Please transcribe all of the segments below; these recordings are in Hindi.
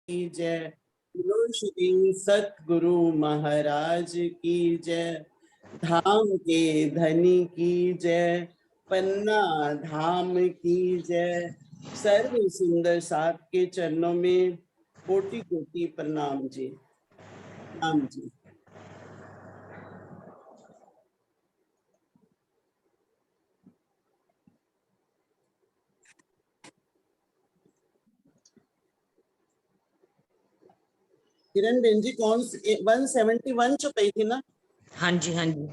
की जय। बोलो श्री सतगुरु महाराज की जय। धाम के धनी की जय। पन्ना धाम की जय। सर्व सुंदर साथ के चरणों में कोटि कोटि प्रणाम जी। राम जी। किरण बेन जी कौन 171 चुपाई थी ना? हाँ जी हाँ जी।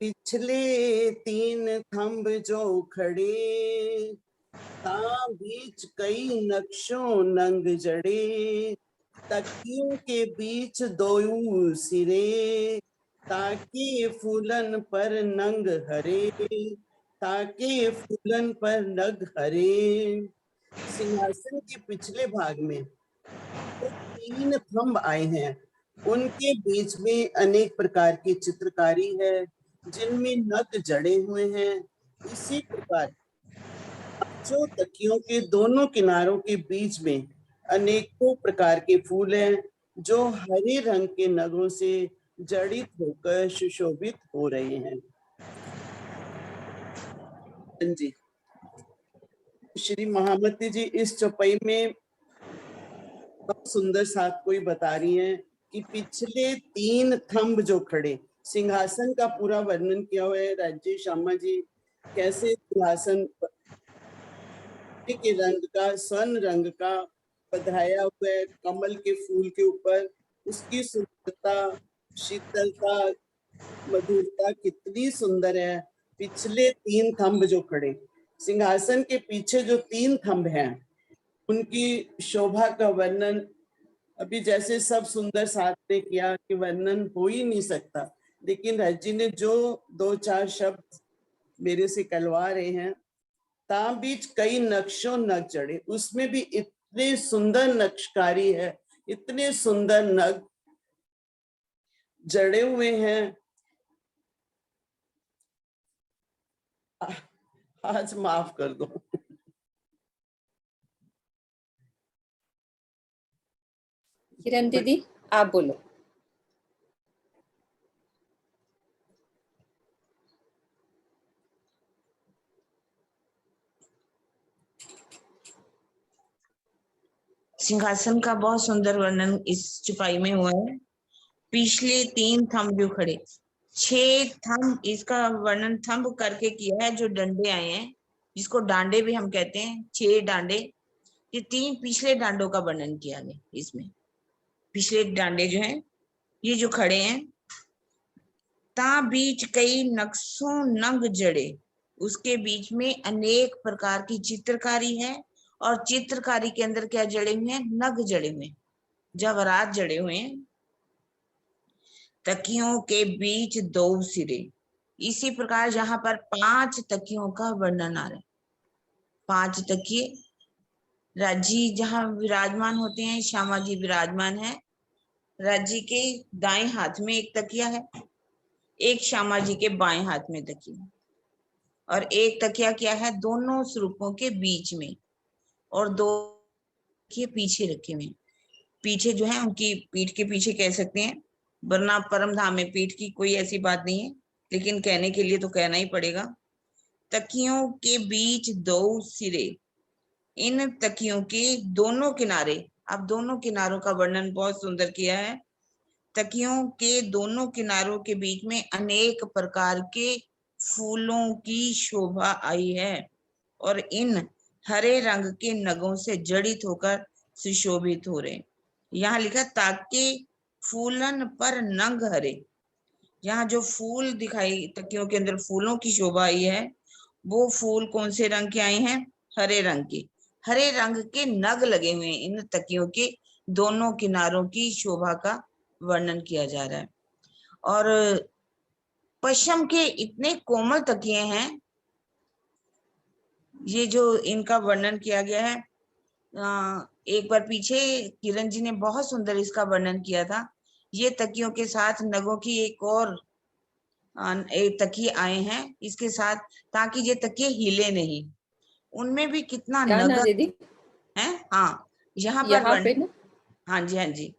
पिछले 3 थंब जो खड़े, ता बीच कई नक्शों नंग जड़े। तकियों के बीच दोयू सिरे, ताके फूलन पर नंग हरे। ताके फूलन पर नग हरे। सिंहासन के पिछले भाग में तो 3 थंब आए हैं, उनके बीच में अनेक प्रकार की चित्रकारी है जिनमें नग जड़े हुए हैं। इसी प्रकार जो तकियों के दोनों किनारों के बीच में अनेकों प्रकार के फूल हैं जो हरे रंग के नगों से जड़ित होकर सुशोभित हो रहे हैं। जी श्री महामती जी इस चौपाई में बहुत सुंदर साथ कोई बता रही हैं कि पिछले 3 थंब जो खड़े, सिंहासन का पूरा वर्णन किया हुआ है। राज्य श्यामा जी कैसे सिंहासन के रंग का, स्वर्ण रंग का पधराया हुआ है कमल के फूल के ऊपर, उसकी सुंदरता, शीतलता, मधुरता कितनी सुंदर है। पिछले 3 थंब जो खड़े, सिंहासन के पीछे जो 3 थंब हैं उनकी शोभा का वर्णन अभी जैसे सब सुंदर साथ ने किया कि वर्णन हो ही नहीं सकता, लेकिन राजी ने जो 2-4 शब्द मेरे से कहलवा रहे हैं, ता बीच कई नक्शों नग जड़े, उसमें भी इतने सुंदर नक्शकारी है, इतने सुंदर नग जड़े हुए हैं। आज माफ कर दो। किरण दीदी आप बोलो। सिंहासन का बहुत सुंदर वर्णन इस चुपाई में हुआ है। पिछले 3 थंब जो खड़े, 6 थंब, इसका वर्णन थंब करके किया है। जो डंडे आए हैं जिसको डांडे भी हम कहते हैं, 6 डांडे, ये 3 पिछले डांडों का वर्णन किया गया। इसमें पिछले डांडे जो हैं ये जो खड़े हैं, ता बीच कई नक्शों नंग जड़े, उसके बीच में अनेक प्रकार की चित्रकारी है। और चित्रकारी के अंदर क्या जड़े हुए हैं? नग जड़े हुए हैं, जवाहरात जड़े हुए हैं। तकियों के बीच 2 सिरे, इसी प्रकार यहाँ पर 5 तकियों का वर्णन आ रहा है। 5 तकिए राजी जहाँ विराजमान होते हैं, श्यामा जी विराजमान है। राजी के दाएं हाथ में एक तकिया है, एक श्यामा जी के बाएं हाथ में तकिया, और एक तकिया क्या है? दोनों स्वरूपों के बीच में, और 2 तकिए पीछे रखे हुए हैं। पीछे जो है उनकी पीठ के पीछे कह सकते हैं, वरना परम धाम में पीठ की कोई ऐसी बात नहीं है, लेकिन कहने के लिए तो कहना ही पड़ेगा। तकियों के बीच 2 सिरे, इन तकियों के दोनों किनारे, अब दोनों किनारों का वर्णन बहुत सुंदर किया है। तकियों के दोनों किनारों के बीच में अनेक प्रकार के फूलों की शोभा आई है, और इन हरे रंग के नगों से जड़ित होकर सुशोभित हो रहे। यहाँ लिखा ताके फूलन पर नंग हरे, यहाँ जो फूल दिखाई, तकियों के अंदर फूलों की शोभा आई है, वो फूल कौन से रंग के आए हैं? हरे रंग के। हरे रंग के नग लगे हुए हैं इन तकियों के दोनों किनारों की शोभा का वर्णन किया जा रहा है। और पश्चिम के इतने कोमल तकिए हैं, ये जो इनका वर्णन किया गया है। एक बार पीछे किरण जी ने बहुत सुंदर इसका वर्णन किया था। ये तकियों के साथ नगों की एक और एक तकिए आए हैं इसके साथ, ताकि ये तकिए हिले नहीं। उनमें भी कितना क्या ना नगर दीदी, है। हाँ, यहाँ पर यहाँ पे वर्णन, ना, हाँ जी, हाँ जी,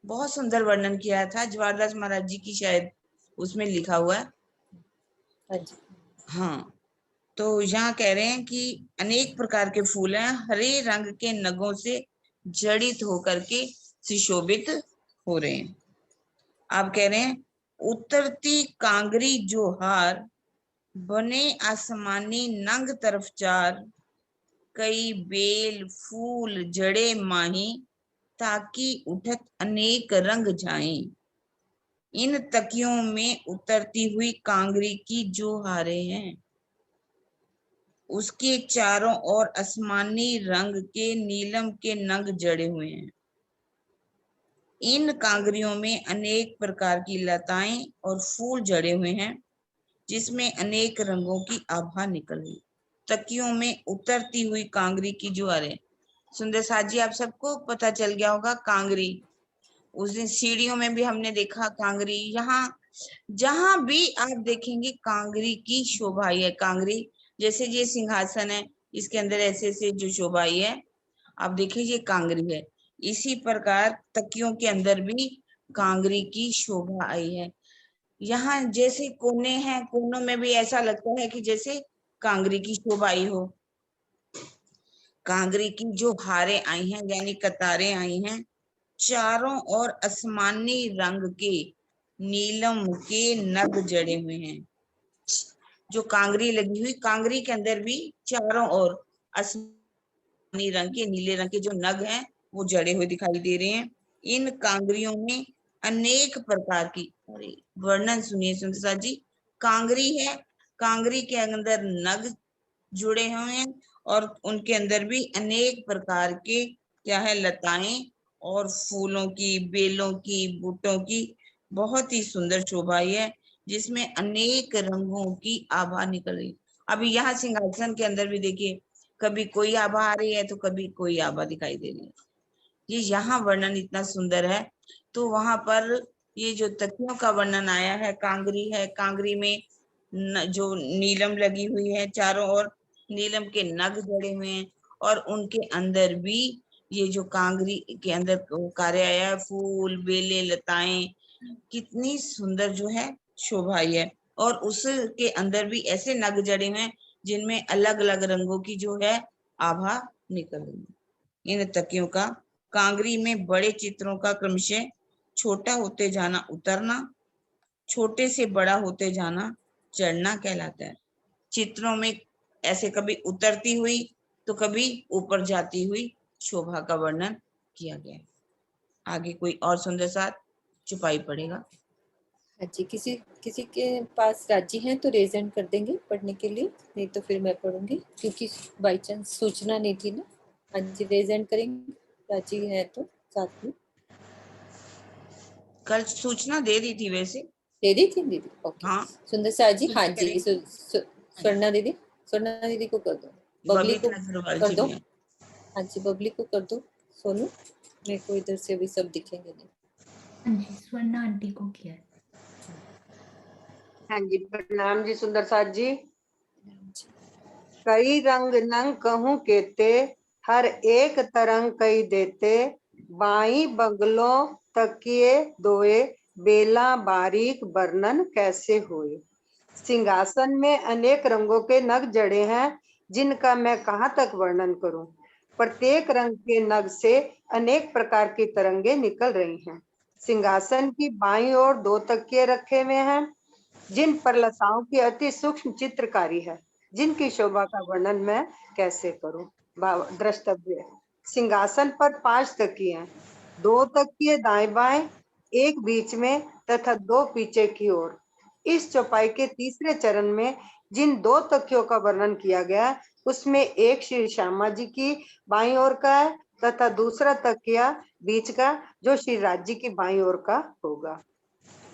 बहुत सुंदर वर्णन किया था जवाहरलाल महाराज जी की, शायद उसमें लिखा हुआ है। हाँ जी, हाँ, तो यहाँ कह रहे हैं कि अनेक प्रकार के फूल हैं, हरे रंग के नगों से जड़ित होकर के सुशोभित हो रहे हैं। आप कह रहे हैं उतरती कांगरी जो हार, बने आसमानी नंग तरफ चार, कई बेल फूल जड़े माही, ताकि उठत अनेक रंग जाएं। इन तकियों में उतरती हुई कांगरी की जो हारे हैं, उसके चारों ओर आसमानी रंग के नीलम के नंग जड़े हुए हैं। इन कांगरियों में अनेक प्रकार की लताएं और फूल जड़े हुए हैं, जिसमें अनेक रंगों की आभा निकल रही। तकियों में उतरती हुई कांगरी की जुआरें। सुंदर साथ जी, आप सबको पता चल गया होगा कांगरी, उस दिन सीढ़ियों में भी हमने देखा कांगरी। यहाँ जहां भी आप देखेंगे कांगरी की शोभा है। कांगरी जैसे ये सिंहासन है, इसके अंदर ऐसे ऐसे जो शोभा है, आप देखिए ये कांगरी है। इसी प्रकार तकियों के अंदर भी कांगरी की शोभा आई है। यहाँ जैसे कोने हैं, कोनों में भी ऐसा लगता है कि जैसे कांगरी की शोभा आई हो। कांगरी की जो हारें आई हैं, यानी कतारें आई हैं, चारों ओर आसमानी रंग के नीलम के नग जड़े हुए हैं। जो कांगरी लगी हुई, कांगरी के अंदर भी चारों ओर आसमानी रंग के, नीले रंग के जो नग हैं वो जड़े हुए दिखाई दे रहे हैं। इन कांगरियों में अनेक प्रकार की, अरे वर्णन सुनिए सुंदर जी। कांगरी है, कांगरी के अंदर नग जुड़े हुए हैं, और उनके अंदर भी अनेक प्रकार के क्या है, लताएं और फूलों की, बेलों की, बूटों की बहुत ही सुंदर शोभा है, जिसमें अनेक रंगों की आभा निकल रही। अभी यहाँ सिंहासन के अंदर भी देखिए, कभी कोई आभा आ रही है तो कभी कोई आभा दिखाई दे रही है। ये यहाँ वर्णन इतना सुंदर है। तो वहां पर ये जो तकियों का वर्णन आया है, कांगरी है, कांगरी में जो नीलम लगी हुई है, चारों ओर नीलम के नग जड़े हुए हैं, और उनके अंदर भी ये जो कांगरी के अंदर कार्य आया है, फूल बेले लताएं, कितनी सुंदर जो है शोभा है। और उसके अंदर भी ऐसे नग जड़े हुए हैं जिनमें अलग अलग रंगों की जो है आभा निकल रही है। इन तकियों का कांगरी में बड़े चित्रों का क्रमशः छोटा होते जाना उतरना, छोटे से बड़ा होते जाना चढ़ना कहलाता है। चित्रों में ऐसे कभी उतरती हुई तो कभी ऊपर जाती हुई शोभा का वर्णन किया गया है। आगे कोई और सुंदर साथ चुपाई पड़ेगा। हाँ जी, किसी किसी के पास राजी हैं तो रेज हैंड कर देंगे पढ़ने के लिए, नहीं तो फिर मैं पढ़ूंगी, क्योंकि बाई चांस सूचना नहीं थी ना। हाँ जी, रेज हैंड करेंगे, राजी है तो साथ में। कल सूचना दे दी थी वैसे। दे दी थी दीदी, ओके। हाँ, सुंदर सा जी, हाँ जी, करेंगे। स्वर्णा दीदी, स्वर्णा दीदी को कर दो, बबली को बबीता अग्रवाल कर जी दो। भी हैं। हाँ जी, बबली को कर दो। सोनू, मेरे को इधर से भी सब दिखेंगे नहीं। हाँ जी, स्वर्णा आंटी को किया है। हाँ जी, प्रणाम जी सुंदर साथ जी। कई रंग नंग कहूं केते, हर एक तरंग कई देते, बाई बगलों तकिए दोए, बेला बारीक वर्णन कैसे होए। सिंहासन में अनेक रंगों के नग जड़े हैं, जिनका मैं कहाँ तक वर्णन करूं। प्रत्येक रंग के नग से अनेक प्रकार की तरंगे निकल रही हैं। सिंहासन की बाईं ओर 2 तकिए रखे हुए हैं, जिन पर लताओं की अति सूक्ष्म चित्रकारी है, जिनकी शोभा का वर्णन मैं कैसे करूं। द्रष्टव्य, सिंहासन पर 5 तकिए हैं, 2 तकिए दाएं बाएं, एक बीच में तथा 2 पीछे की ओर। इस चौपाई के तीसरे चरण में जिन 2 तकियों का वर्णन किया गया, उसमें एक श्री श्यामा जी की बाईं ओर का है तथा दूसरा तकिया बीच का, जो श्री राज जी की बाईं ओर का होगा।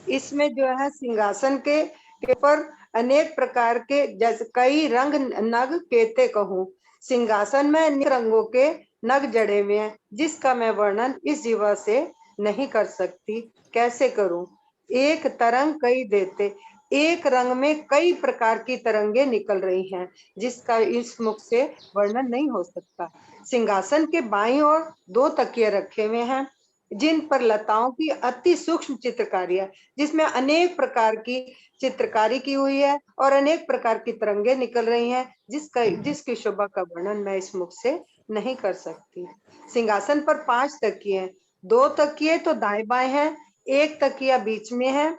इसमें जो है सिंहासन के ऊपर अनेक प्रकार के, जैसे कई रंग नग केते कहूं, सिंहासन में अनेक रंगों के नग जड़े हुए हैं, जिसका मैं वर्णन इस जीवा से नहीं कर सकती। कैसे करूं। एक तरंग कई देते, एक रंग में कई प्रकार की तरंगे निकल रही हैं, जिसका इस मुख से वर्णन नहीं हो सकता। सिंहासन के बाईं ओर 2 तकिए रखे हुए हैं, जिन पर लताओं की अति सूक्ष्म चित्रकारी है, जिसमें अनेक प्रकार की चित्रकारी की हुई है और अनेक प्रकार की तरंगे निकल रही हैं, जिसकी शोभा का वर्णन मैं इस मुख से नहीं कर सकती। सिंहासन पर 5 तकिए हैं, 2 तकिए तो दाएं बाएं हैं, 1 तकिया बीच में है,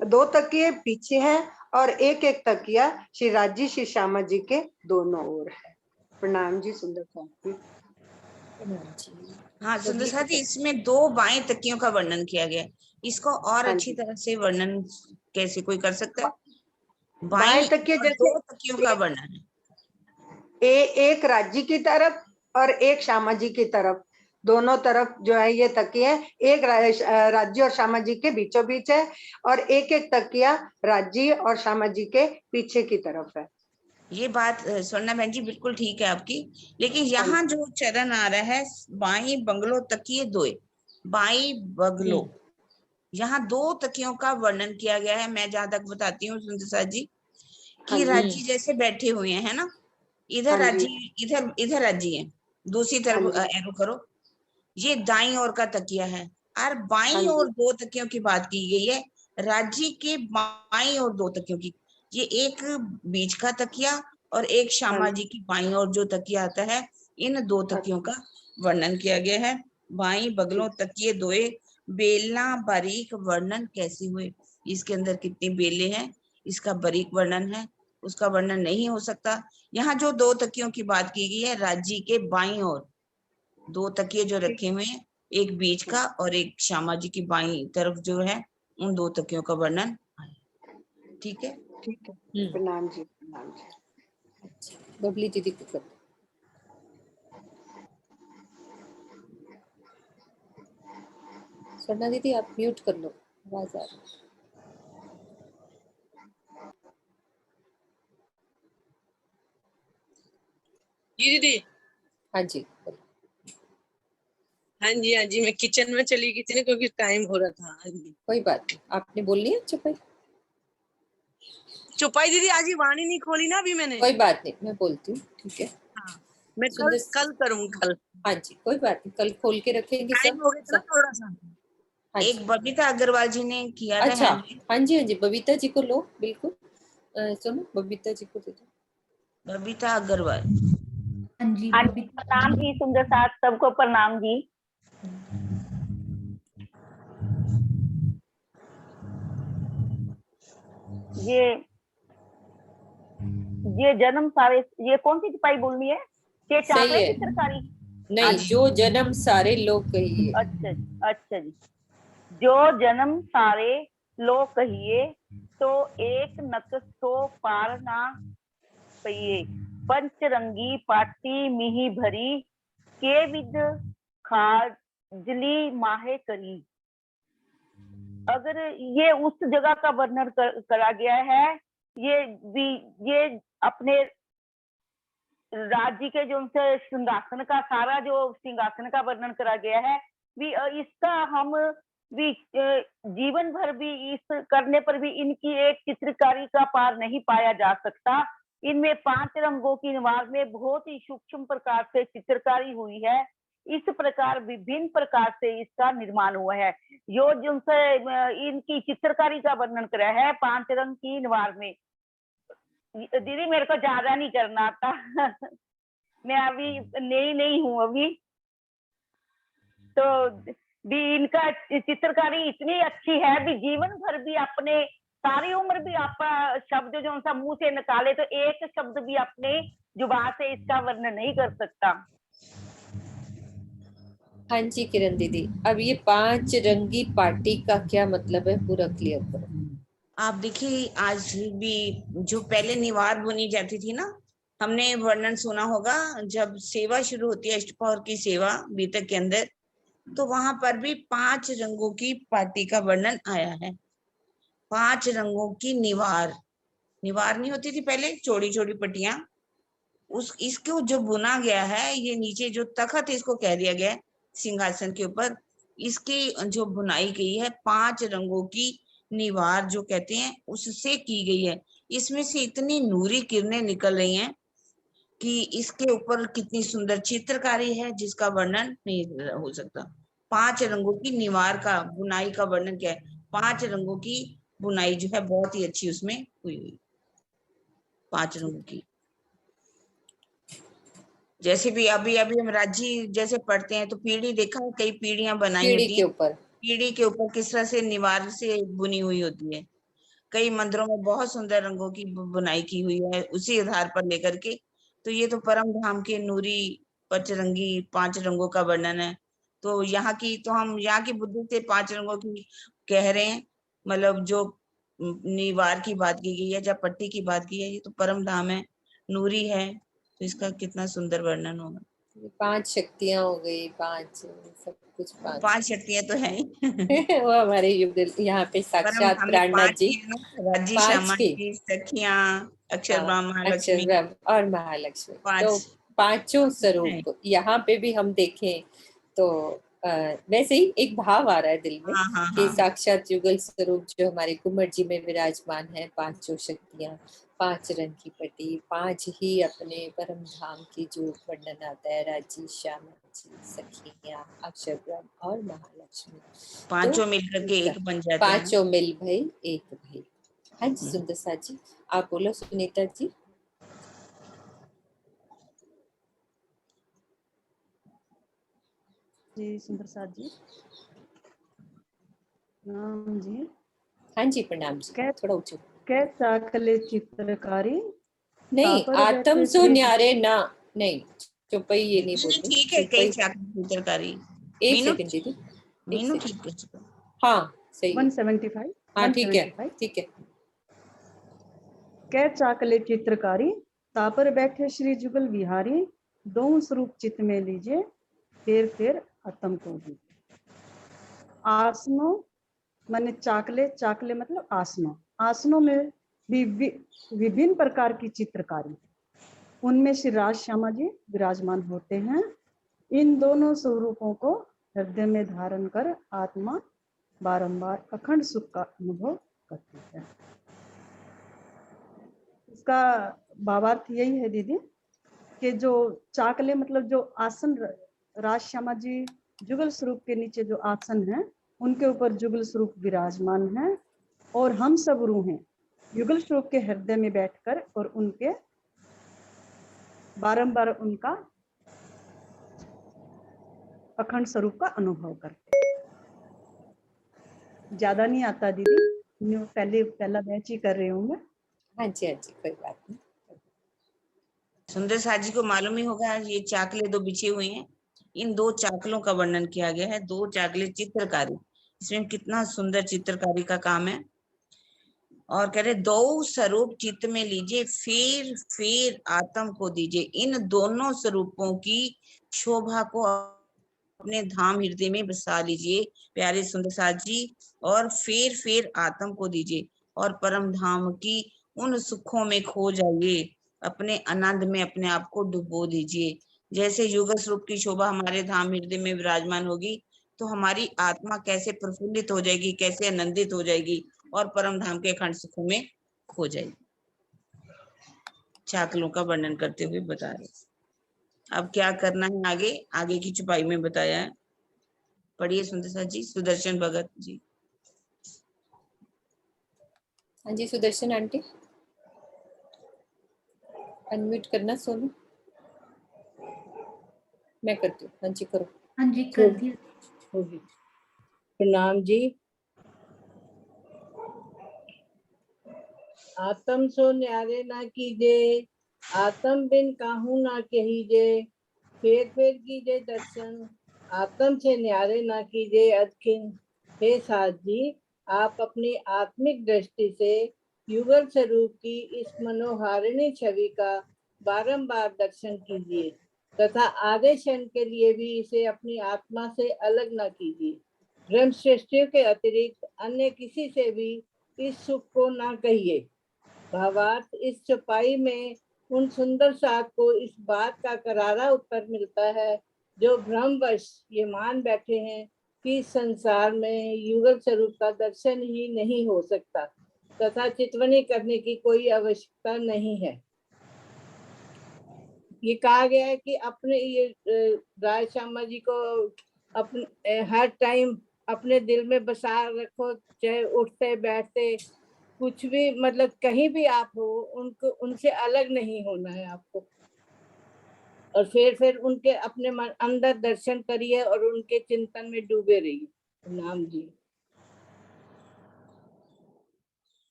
2 तकिए पीछे हैं और एक एक तकिया श्री राजी श्री श्यामा जी के दोनों ओर है। प्रणाम जी सुंदर जी। प्रणाम जी। हाँ सुंदर बबली साथ की इसमें 2 बाएं तकियों का वर्णन किया गया है। इसको और हाँ अच्छी जी। तरह से वर्णन कैसे कोई कर सकता है? बाएं तकिए और जैसे 2 तकियों का वर्णन है। एक राजी की तरफ और एक श्यामा जी की तरफ, दोनों तरफ जो है ये तकिए, एक राज्य और श्यामा जी के बीचों बीच है और एक एक तकिया राज्य और श्यामा जी के पीछे की तरफ है। ये बात स्वर्णा बहन जी बिल्कुल ठीक है आपकी, लेकिन यहाँ जो चरण आ रहा है बाई बंगलो तकिए 2, बाई बंगलो, यहाँ 2 तकियों का वर्णन किया गया है। मैं जहां तक बताती हूँ सुंदर साथ जी कि राजी जैसे बैठे हुए हैं ना, इधर राजी, इधर राजी है, दूसरी तरफ एरो करो, ये दाईं ओर का तकिया है। और बाईं ओर 2 तकियों की बात की गई है, राजी के बाईं ओर 2 तकियों की, ये एक बीच का तकिया और एक श्यामा जी की बाईं ओर जो तकिया आता है, इन 2 तकियों का वर्णन किया गया है। बाईं बगलों तकिए 2, बेलना बारीक वर्णन कैसे हुए? इसके अंदर कितनी बेले हैं, इसका बारीक वर्णन है, उसका वर्णन नहीं हो सकता। यहाँ जो 2 तकियों की बात की गई है, राजी के बाईं ओर 2 तकिए जो रखे हुए हैं, एक बीच का और एक श्यामा जी की बाईं तरफ जो है, उन 2 तकियों का वर्णन। ठीक है, ठीक है। प्रणाम जी, प्रणाम जी। अच्छा, बबली दीदी को कर। स्वर्णा दीदी आप म्यूट कर लो, आवाज आ रही है। दीदी। हाँ जी हाँ जी मैं किचन में चली गई थी क्योंकि टाइम हो रहा था। हाँ जी कोई बात नहीं, आपने बोल लिया चुपाई? चुपाई दीदी आज ही वाणी नहीं खोली ना अभी मैंने। कोई बात नहीं, मैं बोलती हूँ, ठीक है। हाँ, मैं कल करूँ कल। हाँ जी कोई बात नहीं, कल खोल के रखेंगे सब। टाइम हो गया था ना थोड़ा सा। हाँ एक बबीता अग्रवाल जी ने किया था। अच्छा हाँ जी बबीता जी को लो, बिल्कुल सुनो बबीता जी को दे दो। बबीता अग्रवाल। हाँ जी प्रणाम जी सुंदर साथ, सबको प्रणाम जी। ये जन्म सारे, ये कौन सी सिपाही बोलनी है? ये चाकले की सरकारी नहीं, जो जन्म सारे लोग कहिए। अच्छा जी। जो जन्म सारे लोग कहिए, तो एक नकसो पार ना पइए। पंचरंगी पाटी मिही भरी, के विद खाजली माहे करी। अगर ये उस जगह का वर्णन करा गया है, ये अपने राज्य के जो उनसे सिंहासन का सारा जो सिंहासन का वर्णन करा गया है, भी इसका हम भी जीवन भर भी इस करने पर भी इनकी एक चित्रकारी का पार नहीं पाया जा सकता। इनमें 5 रंगों की निवार में बहुत ही सूक्ष्म प्रकार से चित्रकारी हुई है। इस प्रकार विभिन्न प्रकार से इसका निर्माण हुआ है। जो जिनसे इनकी चित्रकारी का वर्णन करा है 5 रंग की निवार में। दीदी मेरे को ज्यादा नहीं करना आता मैं अभी नहीं हूँ अभी तो भी इनका चित्रकारी इतनी अच्छी है भी जीवन भर भी अपने सारी उम्र भी आप शब्द जो सा मुंह से निकाले तो एक शब्द भी अपने जुबान से इसका वर्णन नहीं कर सकता। हाँ जी किरण दीदी, अब ये 5 रंगी पार्टी का क्या मतलब है, पूरा क्लियर करो। आप देखिए, आज भी जो पहले निवार बुनी जाती थी ना, हमने वर्णन सुना होगा, जब सेवा शुरू होती है अष्टप्रहर की सेवा बीतक के अंदर, तो वहां पर भी 5 रंगों की पार्टी का वर्णन आया है। 5 रंगों की निवार नहीं होती थी पहले, चौड़ी चौड़ी पट्टियां, इसको जो बुना गया है, ये नीचे जो तखत इसको कह दिया गया है सिंहासन के ऊपर, इसकी जो बुनाई गई है 5 रंगों की निवार जो कहते हैं उससे की गई है। इसमें से इतनी नूरी किरणें निकल रही हैं कि इसके ऊपर कितनी सुंदर चित्रकारी है जिसका वर्णन नहीं हो सकता। 5 रंगों की निवार का बुनाई का वर्णन क्या है, 5 रंगों की बुनाई जो है बहुत ही अच्छी उसमें हुई 5 रंगों की। जैसे भी अभी अभी हम राज्य जैसे पढ़ते हैं तो पीढ़ी देखा है, कई पीढ़ियां बनाई पीढ़ी होती के हैं, ऊपर पीढ़ी के ऊपर किस तरह से निवार से बुनी हुई होती है। कई मंदिरों में बहुत सुंदर रंगों की बुनाई की हुई है उसी आधार पर लेकर के। तो ये तो परम धाम के नूरी पचरंगी 5 रंगों का वर्णन है। तो यहाँ की तो हम यहाँ की बुद्धि से 5 रंगों की कह रहे हैं, मतलब जो निवार की बात की गई है या पट्टी की बात की है, ये तो परम धाम है, नूरी है, तो इसका कितना सुंदर वर्णन होगा। 5 शक्तियां हो गई, 5 सब कुछ 5 5 शक्तियां तो है ही। वो हमारे युगल यहाँ पे परम साक्षात धाम में प्राणनाथ 5 जी ही है ना, राज्य 5 श्यामा की। जी, सखियां, अक्षर हाँ, ब्रह्मा अक्षर लक्ष्मी, ब्रह्म और महालक्ष्मी, 5 तो 5 है। स्वरूप यहाँ पे भी हम देखें तो वैसे ही एक भाव आ रहा है दिल में हाँ हाँ कि हाँ, साक्षात युगल स्वरूप जो हमारे कुंवर जी में विराजमान है, 5 शक्तियां, 5 रंग की पट्टी, 5 ही अपने परम धाम की जो वर्णन आता है, राजी, श्यामा जी, सखियां, अक्षर ब्रह्म और महालक्ष्मी, पांचों मिलकर के एक बन जाते हैं ना। 5 मिल भई एक भई। हाँ जी हम्म। सुंदर सा जी, आप बोलो सुनीता जी। जी सुंदर साथ जी, राम जी। हाँ जी प्रणाम जी, कै थोड़ा ऊंचे। कै चाकले चित्रकारी नहीं, तापर आत्म बैठे सो श्री। न्यारे ना, नहीं चौपाई ये नहीं नहीं बोलते, ठीक है, कई चौपाई। चित्रकारी। एक मीनू सेकंड दीदी, एक मीनू सेकंड। ठीक कर चुका। हाँ सही है, 175 हाँ ठीक है 175 ठीक है। कै चाकले चित्रकारी तापर बैठे श्री जुगल विहारी, दो स्वरूप चित्त में लीजिए, फिर अतम को दीजिए। आसनों माने चाकले, चाकले मतलब आसनों, आसनों में विभिन्न प्रकार की चित्रकारी, उनमें श्री राज श्यामा जी विराजमान होते हैं। इन दोनों स्वरूपों को हृदय में धारण कर आत्मा बारंबार अखंड सुख का अनुभव करती है। इसका भावार्थ यही है दीदी कि जो चाकले मतलब जो आसन राज श्यामा जी जुगल स्वरूप के नीचे जो आसन है उनके ऊपर जुगल स्वरूप विराजमान है, और हम सब रूहें युगल स्वरूप के हृदय में बैठकर और उनके बारंबार उनका अखंड स्वरूप का अनुभव करते। ज्यादा नहीं आता दीदी, पहला बैच ही कर रही हूँ मैं। हाँ जी कोई बात नहीं। सुंदर साथ जी को मालूम ही होगा, ये चाकले 2 बिछे हुए हैं, इन 2 चाकलों का वर्णन किया गया है। 2 चाकले चित्रकारी, इसमें कितना सुंदर चित्रकारी का काम है। और कह रहे 2 स्वरूप चित्त में लीजिए, फिर आत्म को दीजिए। इन दोनों स्वरूपों की शोभा को अपने धाम हृदय में बसा लीजिए प्यारे सुंदर साथ जी, और फिर आत्म को दीजिए और परम धाम की उन सुखों में खो जाइए, अपने आनंद में अपने आप को डुबो दीजिए। जैसे युगल स्वरूप की शोभा हमारे धाम हृदय में विराजमान होगी तो हमारी आत्मा कैसे प्रफुल्लित हो जाएगी, कैसे आनंदित हो जाएगी और परम धाम के अखंड सुखों में खो जाएगी। चाकलों का वर्णन करते हुए बता रहे। अब क्या करना है आगे, आगे की छुपाई में बताया है। पढ़िए सुंदर साथ जी, सुदर्शन भगत जी। हाँ जी सुदर्शन आंटी, अनम्यूट करना सोनू, मैं करती हूँ। हाँ जी करो। हाँ जी कर दिया। होगी। प्रणाम जी। आत्म सो न्यारे ना कीजे, आत्म बिन काहू ना कहीजे, फेर कीजे दर्शन, आत्म से न्यारे ना कीजे अदखिन। हे साथ जी, आप अपनी आत्मिक दृष्टि से युगल स्वरूप की इस मनोहारिणी छवि का बारंबार दर्शन कीजिए तथा आधे क्षण के लिए भी इसे अपनी आत्मा से अलग न कीजिए। ब्रह्म सृष्टि के अतिरिक्त अन्य किसी से भी इस सुख को न कहिए। भावार्थ, इस छुपाई में उन सुंदर साथ को इस बात का करारा उत्तर मिलता है जो भ्रमवश ये मान बैठे हैं कि संसार में युगल स्वरूप का दर्शन ही नहीं हो सकता तथा चितवनी करने की कोई आवश्यकता नहीं है। ये कहा गया है कि अपने ये राय श्यामा जी को अपने हर टाइम अपने दिल में बसा रखो, चाहे उठते बैठते कुछ भी, मतलब कहीं भी आप हो, उनको उनसे अलग नहीं होना है आपको। और फिर उनके अपने मन अंदर दर्शन करिए और उनके चिंतन में डूबे रहिए। नाम जी।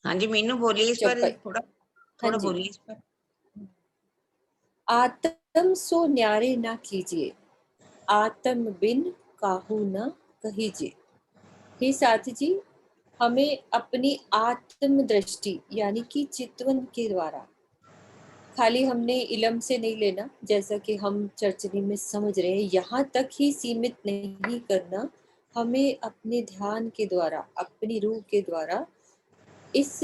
हाँ जी मीनू बोलिए इस पर, थोड़ा थोड़ा जी। बोलिए इस पर। आत्म सो न्यारे ना कीजिए, आत्म बिन काहू ना कहीजिए। हे साथी जी, हमें अपनी आत्म दृष्टि यानी कि चितवन के द्वारा, खाली हमने इलम से नहीं लेना, जैसा कि हम चर्चनी में समझ रहे हैं, यहाँ तक ही सीमित नहीं करना। हमें अपने ध्यान के द्वारा, अपनी रूह के द्वारा इस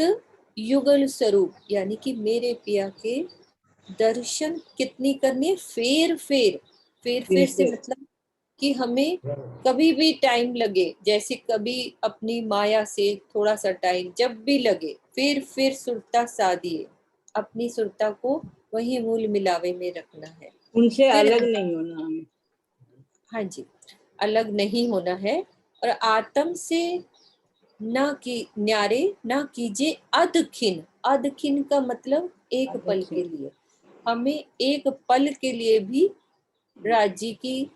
युगल स्वरूप यानी कि मेरे पिया के दर्शन कितनी करनी है, फेर फेर से मतलब कि हमें कभी भी टाइम लगे, जैसे कभी अपनी माया से थोड़ा सा टाइम जब भी लगे, फिर सुरता साधिए, अपनी सुरता को वही मूल मिलावे में रखना है, उनसे फिर अलग नहीं होना हमें। हाँ जी, अलग नहीं होना है। और आत्म से ना की न्यारे ना कीजिए अधखिन। अधखिन का मतलब एक पल के लिए, हमें एक पल के लिए भी राज्य की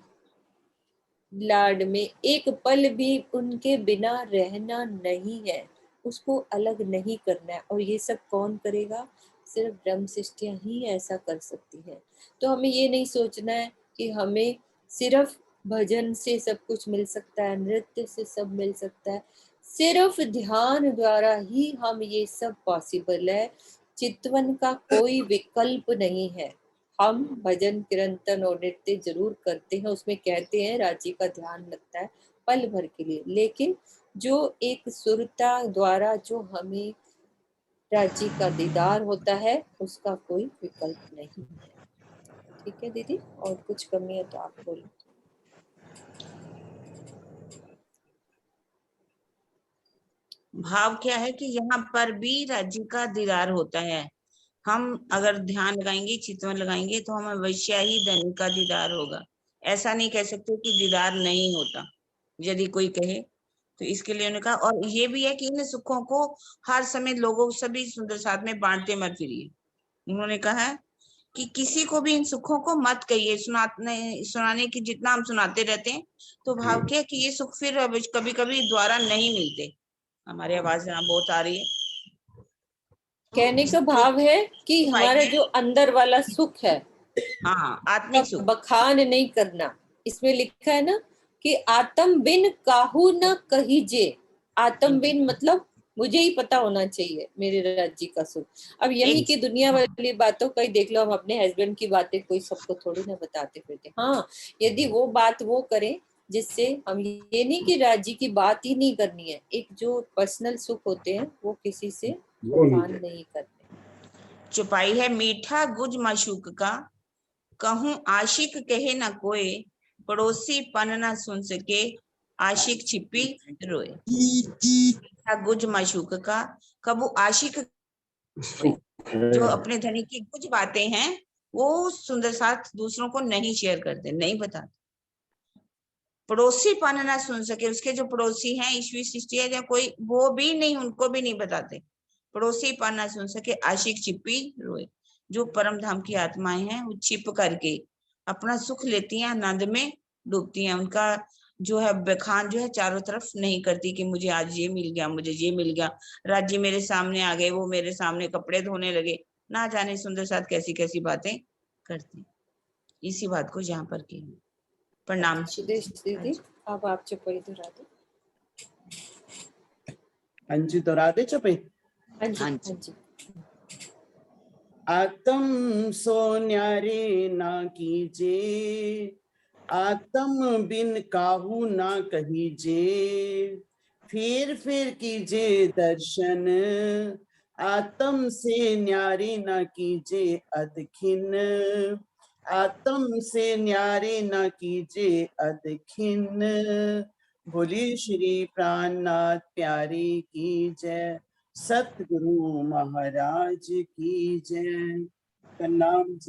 लाड में एक पल भी उनके बिना रहना नहीं है, उसको अलग नहीं करना है। और ये सब कौन करेगा? सिर्फ ब्रह्म सृष्टियां ही ऐसा कर सकती है। तो हमें ये नहीं सोचना है कि हमें सिर्फ भजन से सब कुछ मिल सकता है, नृत्य से सब मिल सकता है। सिर्फ ध्यान द्वारा ही हम ये सब पॉसिबल है। चितवन का कोई विकल्प नहीं है। हम भजन कीर्तन और नृत्य जरूर करते हैं, उसमें कहते हैं राज्य का ध्यान लगता है पल भर के लिए, लेकिन जो एक सुरता द्वारा जो हमें राज्य का दीदार होता है उसका कोई विकल्प नहीं है। ठीक है दीदी, और कुछ कमी है तो आप बोलो। भाव क्या है कि यहाँ पर भी राज्य का दीदार होता है। हम अगर ध्यान लगाएंगे, चितवन लगाएंगे तो हमें अवश्य ही धन का दीदार होगा। ऐसा नहीं कह सकते कि दीदार नहीं होता, यदि कोई कहे तो। इसके लिए उन्होंने कहा, और ये भी है कि इन सुखों को हर समय लोगों सभी सुंदर साथ में बांटते मत फिरिए। उन्होंने कहा कि किसी को भी इन सुखों को मत कहिए, सुनाने की जितना हम सुनाते रहते हैं तो भाव क्या कि ये सुख फिर कभी कभी द्वारा नहीं मिलते। हमारी आवाज यहाँ बहुत आ रही है। कहने का भाव है कि हमारा जो अंदर वाला सुख है, हाँ, आत्मिक सुख, बखान नहीं करना। इसमें लिखा है ना कि आत्म बिन काहू न कहीजे। आत्म बिन मतलब मुझे ही पता होना चाहिए मेरे राज्य का सुख। अब यही की दुनिया वाली बातों का ही देख लो, हम अपने हस्बैंड की बातें कोई सबको थोड़ी ना बताते फिरते। हाँ, यदि वो बात वो करें जिससे हम, ये नहीं कि राज्य की बात ही नहीं करनी है, एक जो पर्सनल सुख होते हैं वो किसी से बखान नहीं करते। चुपाई है मीठा गुज माशूक का, कहूं आशिक कहे ना कोई, पड़ोसी पन ना सुन सके, आशिक छिपी रोए। मीठा गुज माशूक का, कबू आशिक जो अपने धनी की कुछ बातें हैं वो सुंदर साथ दूसरों को नहीं शेयर करते, नहीं बताते। पड़ोसी पन ना सुन सके, उसके जो पड़ोसी हैं ईश्वरी सृष्टि है या कोई, वो भी नहीं, उनको भी नहीं बताते। पड़ोसी पन ना सुन सके, आशिक छिपी रोए। जो परम धाम की आत्माएं हैं वो छिप करके अपना सुख लेती हैं, आनंद में डूबती हैं। उनका जो है बखान जो है चारों तरफ नहीं करती कि मुझे आज ये मिल गया, मुझे ये मिल गया, राज्य मेरे सामने आ गए, वो मेरे सामने कपड़े धोने लगे, ना जाने सुंदर साथ कैसी कैसी बातें करती। इसी बात को यहाँ पर की। प्रणाम सुदेश दीदी, अब आप चुपई दोहरा दो। हाँ जी, दोहरा दे चुपई। हाँ जी, हाँ जी। आत्म सो न्यारे ना कीजे, आत्म बिन काहू ना कहीजे, फिर कीजे दर्शन, आत्म से न्यारे ना कीजे अधखिन। आत्म से न्यारे न कीजे अदखिन। बोलिए श्री प्राणनाथ प्यारे की जय। सतगुरु महाराज की जय। प्रणाम।